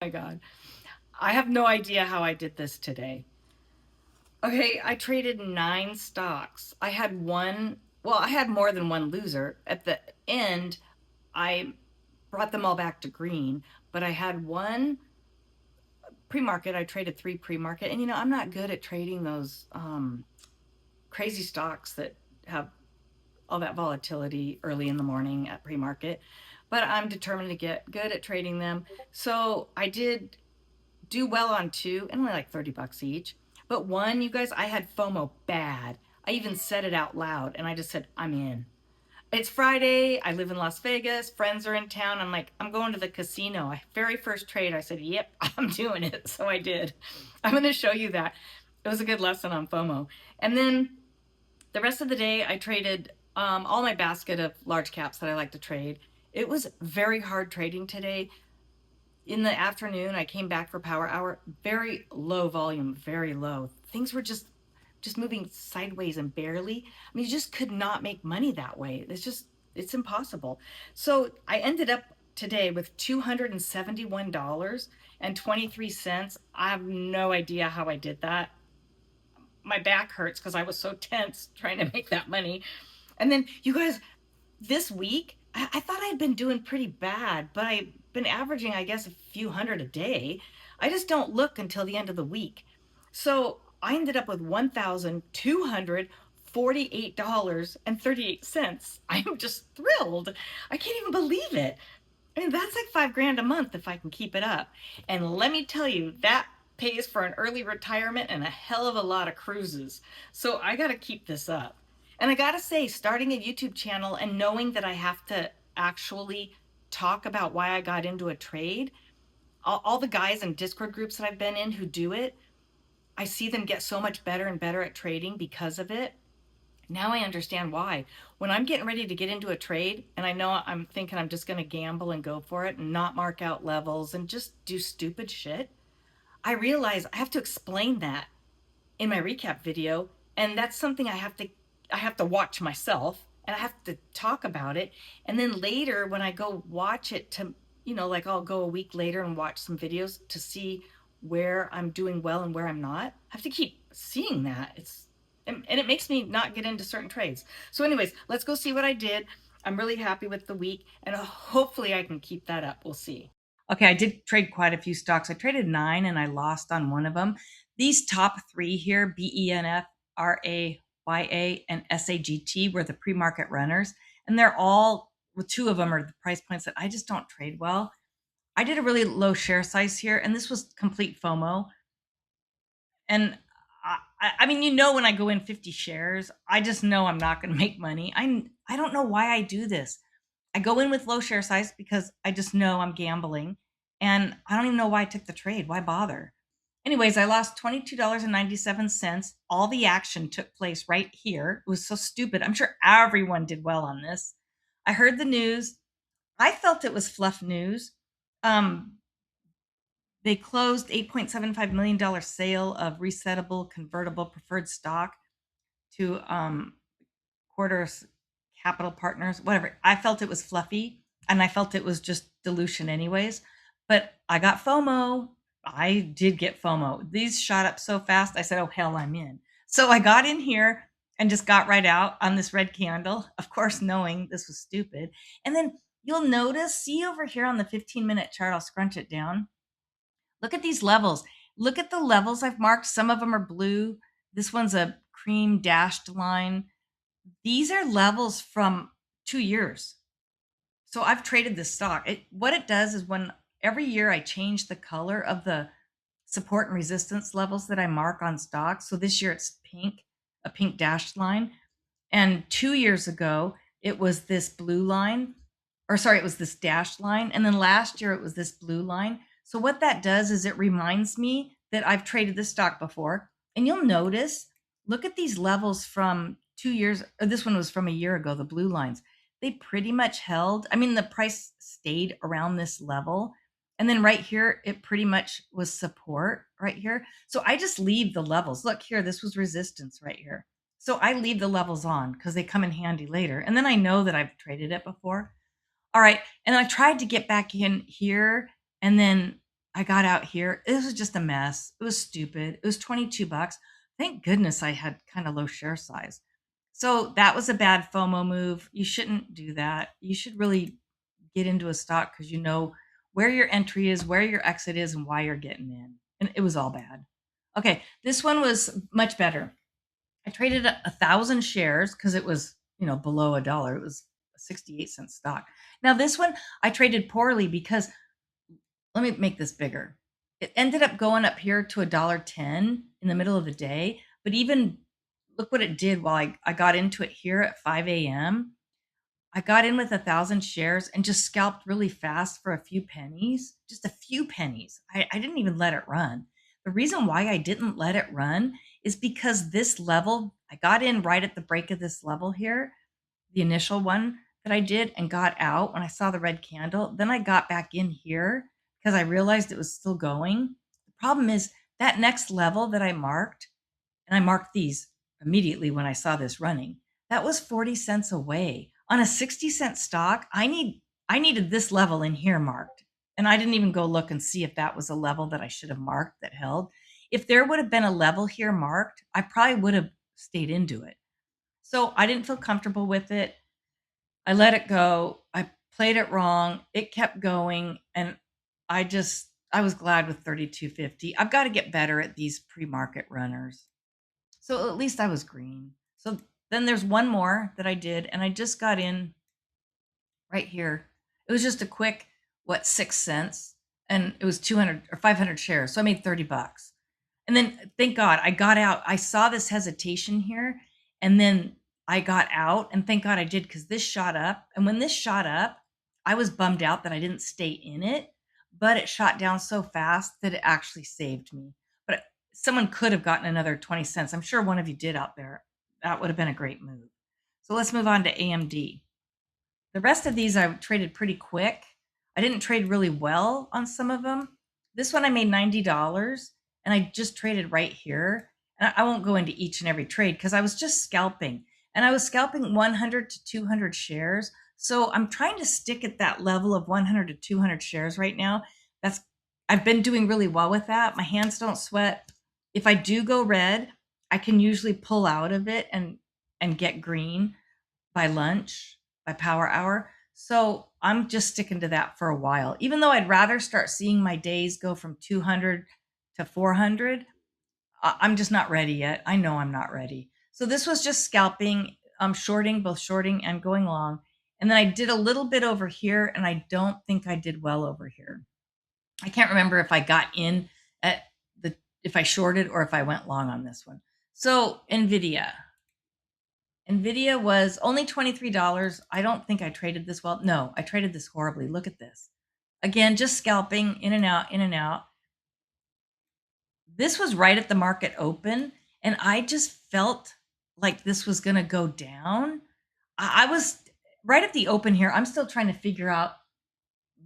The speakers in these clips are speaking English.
My God. I have no idea how I did this today. Okay, I traded 9 stocks. I had one, well, I had more than one loser. At the end, I brought them all back to green, but I had one pre-market. I traded 3 pre-market. And I'm not good at trading those crazy stocks that have all that volatility early in the morning at pre-market, but I'm determined to get good at trading them. So I did do well on two, and only like 30 bucks each. But one, you guys, I had FOMO bad. I even said it out loud, and I just said, I'm in. It's Friday. I live in Las Vegas. Friends are in town. I'm like, I'm going to the casino. Very first trade, I said, yep, I'm doing it. So I did. I'm going to show you that. It was a good lesson on FOMO. And then the rest of the day, I traded all my basket of large caps that I like to trade. It was very hard trading today. In the afternoon, I came back for power hour. Very low volume, very low. Things were just moving sideways and barely. I mean, you just could not make money that way. It's impossible. So I ended up today with $271.23. I have no idea how I did that. My back hurts because I was so tense trying to make that money. And then you guys, this week, I thought I'd been doing pretty bad, but I've been averaging, I guess, a few hundred a day. I just don't look until the end of the week. So I ended up with $1,248.38. I'm just thrilled. I can't even believe it. I mean, that's like 5 grand a month if I can keep it up. And let me tell you, that pays for an early retirement and a hell of a lot of cruises. So I got to keep this up. And I got to say, starting a YouTube channel and knowing that I have to actually talk about why I got into a trade, all the guys in Discord groups that I've been in who do it, I see them get so much better and better at trading because of it. Now I understand why. When I'm getting ready to get into a trade and I know I'm thinking I'm just going to gamble and go for it and not mark out levels and just do stupid shit, I realize I have to explain that in my recap video, and that's something I have to watch myself, and I have to talk about it. And then later when I go watch it to, like I'll go a week later and watch some videos to see where I'm doing well and where I'm not. I have to keep seeing that. And it makes me not get into certain trades. So anyways, let's go see what I did. I'm really happy with the week, and hopefully I can keep that up. We'll see. Okay, I did trade quite a few stocks. I traded 9 and I lost on one of them. These top three here, BENF, RAYA, and SAGT, were the pre-market runners. And they're all, well, two of them are the price points that I just don't trade well. I did a really low share size here, and this was complete FOMO. And I mean, when I go in 50 shares, I just know I'm not going to make money. I don't know why I do this. I go in with low share size because I just know I'm gambling, and I don't even know why I took the trade. Why bother? Anyways, I lost $22.97. All the action took place right here. It was so stupid. I'm sure everyone did well on this. I heard the news. I felt it was fluff news. Um, they closed $8.75 million sale of resettable convertible preferred stock to Quarters Capital Partners, whatever. I felt it was fluffy, and I felt it was just dilution anyways. But I got FOMO. I did get FOMO. These shot up so fast. I said, "Oh hell, I'm in." So I got in here and just got right out on this red candle, of course, knowing this was stupid. And then you'll notice, see over here on the 15-minute chart, I'll scrunch it down. Look at these levels. Look at the levels I've marked. Some of them are blue. This one's a cream dashed line. These are levels from 2 years. So I've traded this stock. What it does is when every year I change the color of the support and resistance levels that I mark on stocks. So this year it's pink, a pink dashed line. And 2 years ago, it was this blue line, or sorry, it was this dashed line. And then last year it was this blue line. So what that does is it reminds me that I've traded this stock before. And you'll notice, look at these levels from 2 years, or this one was from a year ago, the blue lines. They pretty much held. I mean, the price stayed around this level. And then right here, it pretty much was support right here. So I just leave the levels. Look here, this was resistance right here. So I leave the levels on because they come in handy later. And then I know that I've traded it before. All right. And I tried to get back in here, and then I got out here. It was just a mess. It was stupid. It was 22 bucks. Thank goodness I had kind of low share size. So that was a bad FOMO move. You shouldn't do that. You should really get into a stock because you know where your entry is, where your exit is, and why you're getting in. And it was all bad. Okay, this one was much better. I traded 1,000 shares because it was, below a dollar. It was a 68-cent stock. Now this one I traded poorly because let me make this bigger. It ended up going up here to $1.10 in the middle of the day. But even look what it did while I got into it here at 5 a.m. I got in with 1,000 shares and just scalped really fast for a few pennies, just a few pennies. I didn't even let it run. The reason why I didn't let it run is because this level, I got in right at the break of this level here, the initial one that I did, and got out when I saw the red candle. Then I got back in here because I realized it was still going. The problem is that next level that I marked, and I marked these immediately when I saw this running, that was 40 cents away. On a 60-cent stock, I needed this level in here marked. And I didn't even go look and see if that was a level that I should have marked that held. If there would have been a level here marked, I probably would have stayed into it. So I didn't feel comfortable with it. I let it go. I played it wrong. It kept going. And I was glad with 32.50. I've got to get better at these pre-market runners. So at least I was green. So then there's one more that I did, and I just got in right here. It was just a quick, 6 cents, and it was 200 or 500 shares. So I made 30 bucks. And then thank God I got out. I saw this hesitation here, and then I got out, and thank God I did because this shot up. And when this shot up, I was bummed out that I didn't stay in it, but it shot down so fast that it actually saved me. But someone could have gotten another 20 cents. I'm sure one of you did out there. That would have been a great move. So let's move on to AMD. The rest of these I traded pretty quick. I didn't trade really well on some of them. This one I made $90 and I just traded right here. And I won't go into each and every trade because I was just scalping and I was scalping 100 to 200 shares. So I'm trying to stick at that level of 100 to 200 shares right now. I've been doing really well with that. My hands don't sweat. If I do go red, I can usually pull out of it and get green by lunch, by power hour. So I'm just sticking to that for a while. Even though I'd rather start seeing my days go from 200 to 400, I'm just not ready yet. I know I'm not ready. So this was just scalping, shorting, both shorting and going long. And then I did a little bit over here, and I don't think I did well over here. I can't remember if I got in if I shorted or if I went long on this one. So NVIDIA was only $23. I don't think I traded this well. No, I traded this horribly. Look at this. Again, just scalping in and out, in and out. This was right at the market open, and I just felt like this was going to go down. I was right at the open here. I'm still trying to figure out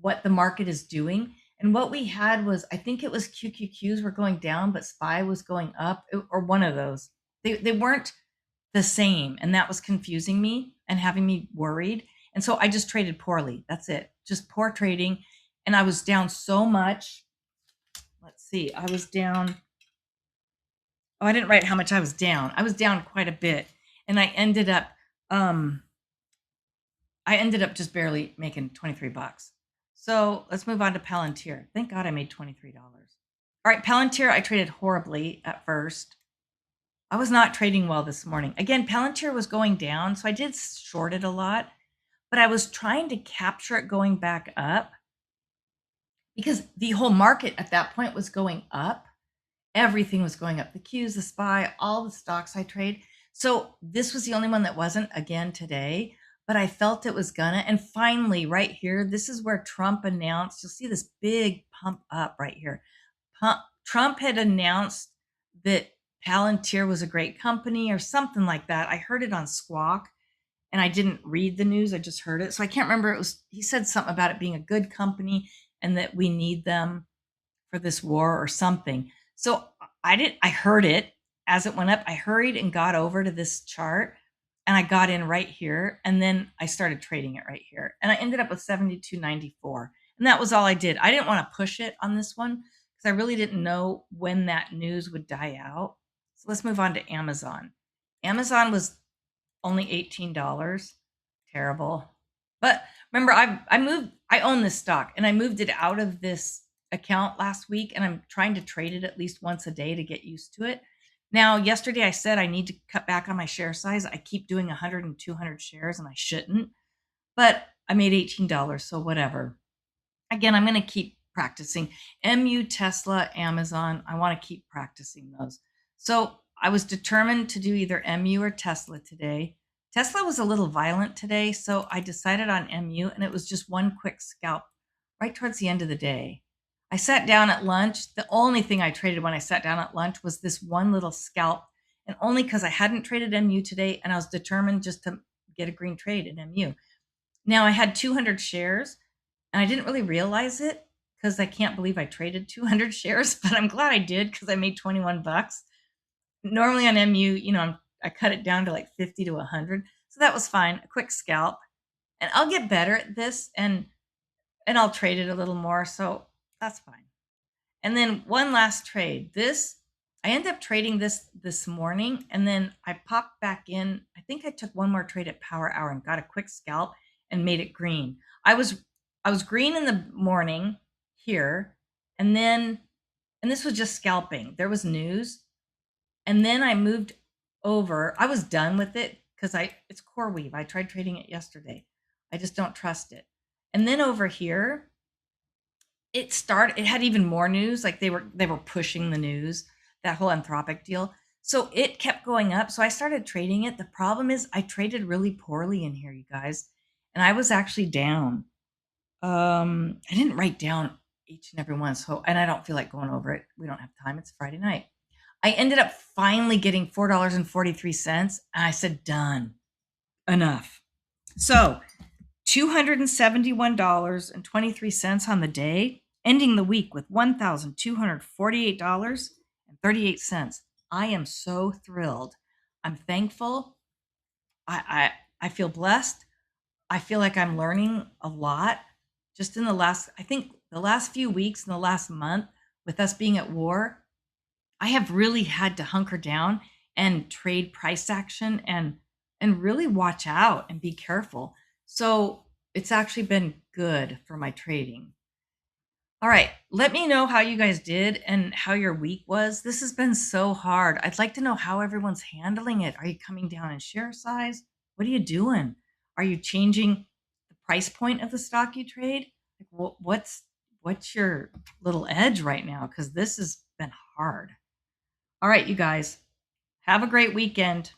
what the market is doing. And what we had was, I think it was QQQs were going down, but SPY was going up, or one of those. They weren't the same. And that was confusing me and having me worried. And so I just traded poorly. That's it. Just poor trading. And I was down so much. Let's see. I was down. Oh, I didn't write how much I was down. I was down quite a bit. And I ended up just barely making 23 bucks. So let's move on to Palantir. Thank God I made $23. All right, Palantir, I traded horribly at first. I was not trading well this morning. Again, Palantir was going down, so I did short it a lot, but I was trying to capture it going back up because the whole market at that point was going up. Everything was going up. The Qs, the SPY, all the stocks I trade. So this was the only one that wasn't again today, but I felt it was gonna. And finally, right here, this is where Trump announced, you'll see this big pump up right here. Trump had announced that Palantir was a great company or something like that. I heard it on Squawk and I didn't read the news. I just heard it. So I can't remember. He said something about it being a good company and that we need them for this war or something. So I heard it as it went up. I hurried and got over to this chart and I got in right here. And then I started trading it right here. And I ended up with 72.94. And that was all I did. I didn't want to push it on this one because I really didn't know when that news would die out. So let's move on to Amazon. Amazon was only $18. Terrible. But remember, I own this stock and I moved it out of this account last week and I'm trying to trade it at least once a day to get used to it. Now, yesterday I said I need to cut back on my share size. I keep doing 100 and 200 shares and I shouldn't, but I made $18, so whatever. Again, I'm going to keep practicing. MU, Tesla, Amazon. I want to keep practicing those. So I was determined to do either MU or Tesla today. Tesla was a little violent today, so I decided on MU, and it was just one quick scalp right towards the end of the day. I sat down at lunch. The only thing I traded when I sat down at lunch was this one little scalp, and only because I hadn't traded MU today, and I was determined just to get a green trade in MU. Now I had 200 shares and I didn't really realize it because I can't believe I traded 200 shares, but I'm glad I did because I made 21 bucks. Normally on MU, I cut it down to like 50 to 100. So that was fine. A quick scalp. And I'll get better at this and I'll trade it a little more. So that's fine. And then one last trade. I ended up trading this morning and then I popped back in. I think I took one more trade at Power Hour and got a quick scalp and made it green. I was green in the morning here and this was just scalping. There was news and then I moved over. I was done with it because it's core weave. I tried trading it yesterday. I just don't trust it. And then over here, it had even more news. Like they were pushing the news, that whole Anthropic deal. So it kept going up. So I started trading it. The problem is I traded really poorly in here, you guys. And I was actually down. I didn't write down each and every one. So, and I don't feel like going over it. We don't have time. It's Friday night. I ended up finally getting $4.43. And I said, done, enough. So $271.23 on the day, ending the week with $1,248.38. I am so thrilled. I'm thankful. I feel blessed. I feel like I'm learning a lot just in I think the last few weeks and the last month with us being at war. I have really had to hunker down and trade price action and really watch out and be careful. So it's actually been good for my trading. All right, let me know how you guys did and how your week was. This has been so hard. I'd like to know how everyone's handling it. Are you coming down in share size? What are you doing? Are you changing the price point of the stock you trade? Like, what's your little edge right now? Because this has been hard. All right, you guys, have a great weekend.